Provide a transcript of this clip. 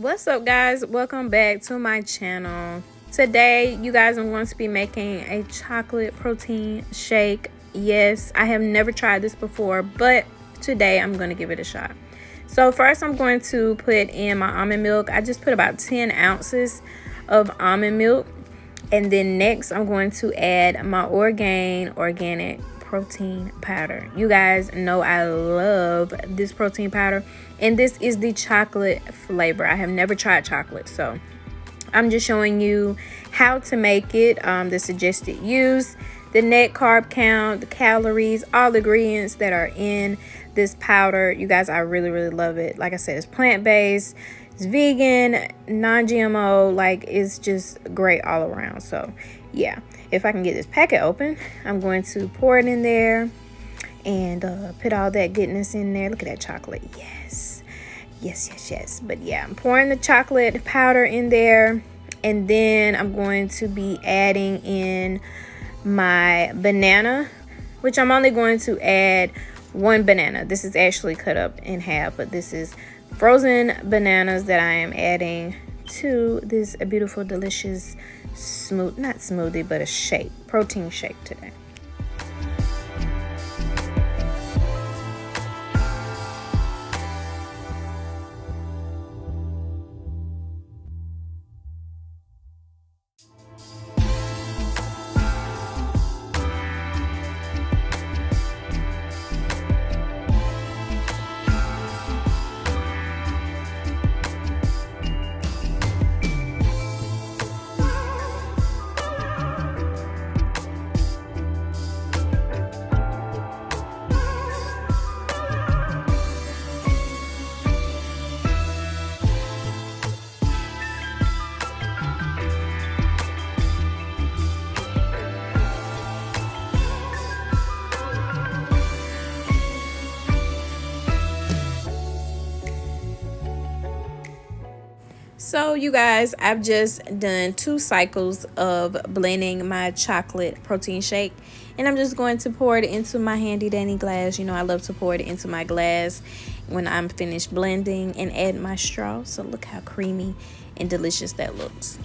What's up, guys? Welcome back to my channel. Today you guys are going to be making a chocolate protein shake. Yes, I have never tried this before, but today I'm going to give it a shot. So first I'm going to put in my almond milk. I just put about 10 ounces of almond milk, and then next I'm going to add my Orgain organic protein powder. You guys know I love this protein powder, and this is the chocolate flavor. I have never tried chocolate, so I'm just showing you how to make it, the suggested use, the net carb count, the calories, all the ingredients that are in this powder. You guys, I really love it. Like I said, it's plant-based, it's vegan, non-GMO, like it's just great all around. So yeah, if I can get this packet open, I'm going to pour it in there and put all that goodness in there. Look at that chocolate. Yes. But yeah, I'm pouring the chocolate powder in there, and then I'm going to be adding in my banana, which I'm only going to add one banana. This is actually cut up in half, but this is frozen bananas that I am adding to this beautiful, delicious not smoothie, but a shake, protein shake today. So you guys, I've just done 2 cycles of blending my chocolate protein shake, and I'm just going to pour it into my handy dandy glass. You know, I love to pour it into my glass when I'm finished blending and add my straw. So look how creamy and delicious that looks.